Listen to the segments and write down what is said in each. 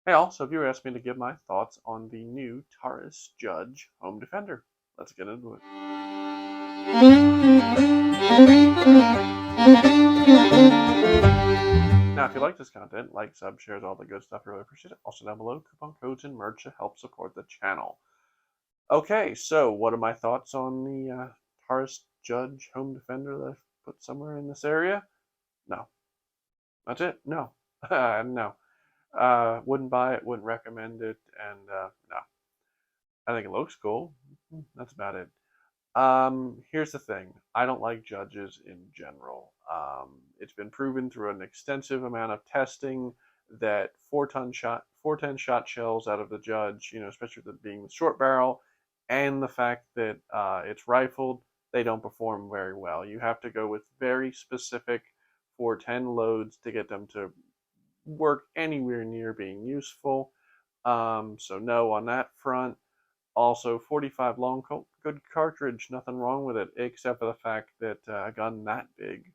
Hey, also, if you asked me to give my thoughts on the new Taurus Judge Home Defender. Let's get into it. Now, if you like this content, like, sub, shares, all the good stuff, I really appreciate it. Also, down below, coupon codes and merch to help support the channel. Okay, so what are my thoughts on the Taurus Judge Home Defender that I've put somewhere in this area? No. That's it? No. No. Wouldn't buy it, wouldn't recommend it, and no. I think it looks cool. That's about it. Here's the thing. I don't like judges in general. It's been proven through an extensive amount of testing that 410 shot shells out of the judge, especially with it being the short barrel, and the fact that it's rifled, they don't perform very well. You have to go with very specific 410 loads to get them to work anywhere near being useful. So no on that front. Also, 45 long Colt, good cartridge, nothing wrong with it, except for the fact that a gun that big,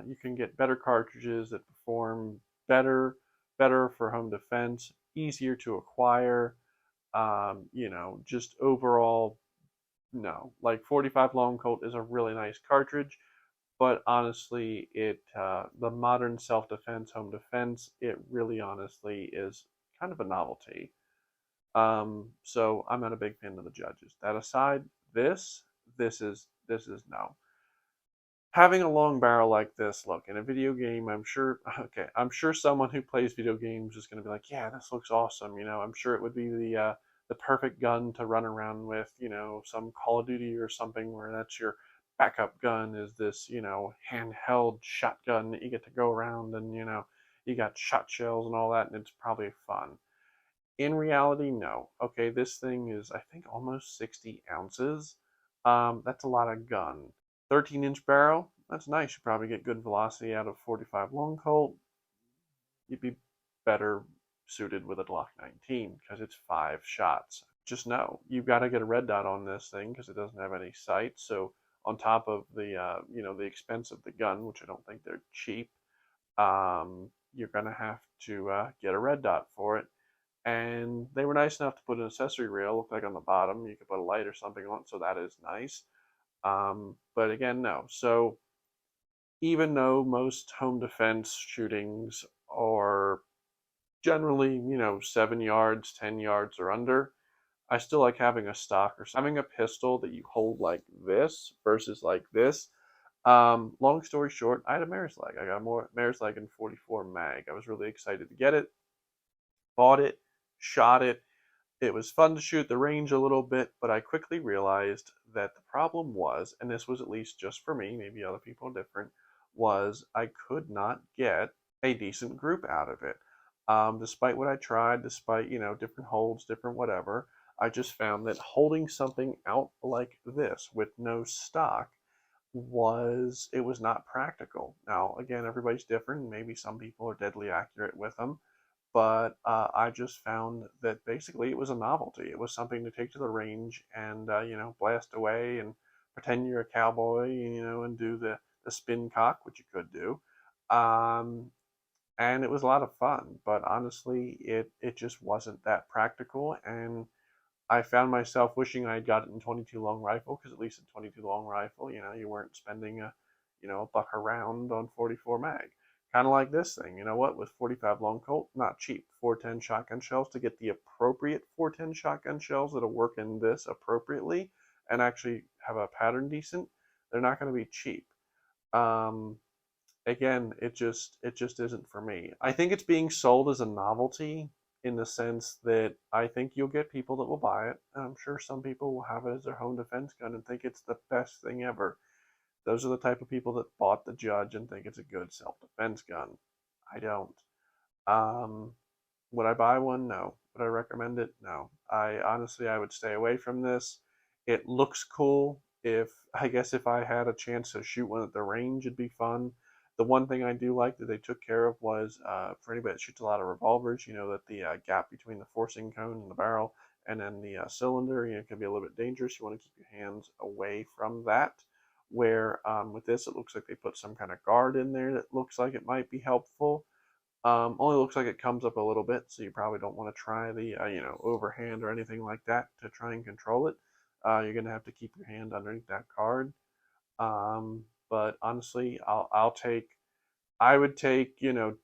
you can get better cartridges that perform better for home defense, easier to acquire. Just overall, no. Like 45 long Colt is a really nice cartridge, but honestly, the modern self-defense, home defense, it really honestly is kind of a novelty. So I'm not a big fan of the judges. That aside, this is no. Having a long barrel like this, look, in a video game, I'm sure, okay, I'm sure someone who plays video games is going to be like, yeah, this looks awesome. I'm sure it would be the perfect gun to run around with, some Call of Duty or something where that's your backup gun is this, handheld shotgun that you get to go around and, you got shot shells and all that, and it's probably fun. In reality, no. Okay, this thing is, I think, almost 60 ounces. That's a lot of gun. 13-inch barrel, that's nice. You probably get good velocity out of 45 long Colt. You'd be better suited with a Glock 19 because it's 5 shots. Just know you've got to get a red dot on this thing because it doesn't have any sight. So on top of the expense of the gun, which I don't think they're cheap, you're gonna have to get a red dot for it. And they were nice enough to put an accessory rail, looked like on the bottom. You could put a light or something on it, so that is nice. But again, no. So even though most home defense shootings are generally, 7 yards, 10 yards or under, I still like having a stock or having a pistol that you hold like this versus like this. Long story short, I had a Mare's Leg. I got a more Mare's Leg in 44 mag. I was really excited to get it, bought it, shot it. It was fun to shoot the range a little bit, but I quickly realized that the problem was, and this was at least just for me, maybe other people are different, was I could not get a decent group out of it. Despite what I tried, despite, different holds, different whatever, I just found that holding something out like this with no stock it was not practical. Now, again, everybody's different. Maybe some people are deadly accurate with them, but I just found that basically it was a novelty. It was something to take to the range and blast away and pretend you're a cowboy, and do the spin cock, which you could do. Um, and it was a lot of fun, but honestly, it just wasn't that practical, and I found myself wishing I had got it in 22 long rifle because at least in 22 long rifle, you weren't spending a buck a round on 44 mag. Kind of like this thing, you know what? With 45 long Colt, not cheap. 410 shotgun shells to get the appropriate 410 shotgun shells that'll work in this appropriately and actually have a pattern decent. They're not going to be cheap. Um, Again, it just isn't for me. I think it's being sold as a novelty in the sense that I think you'll get people that will buy it. And I'm sure some people will have it as their home defense gun and think it's the best thing ever. Those are the type of people that bought the Judge and think it's a good self-defense gun. I don't. Um, would I buy one? No. Would I recommend it? No. I would stay away from this. It looks cool. If I had a chance to shoot one at the range, it'd be fun. The one thing I do like that they took care of was for anybody that shoots a lot of revolvers, that the gap between the forcing cone and the barrel and then the cylinder, can be a little bit dangerous. You want to keep your hands away from that. Where with this, it looks like they put some kind of guard in there that looks like it might be helpful. Only looks like it comes up a little bit, so you probably don't want to try the overhand or anything like that to try and control it. You're gonna have to keep your hand underneath that card. But honestly, I would take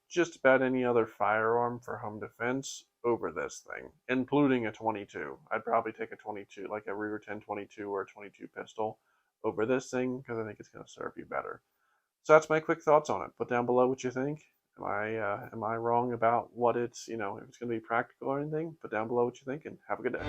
just about any other firearm for home defense over this thing, including a 22. I'd probably take a 22, like a Ruger 1022 or a 22 pistol, over this thing because I think it's gonna serve you better. So that's my quick thoughts on it. Put down below what you think. Am I wrong about what it's if it's going to be practical or anything? Put down below what you think and have a good day.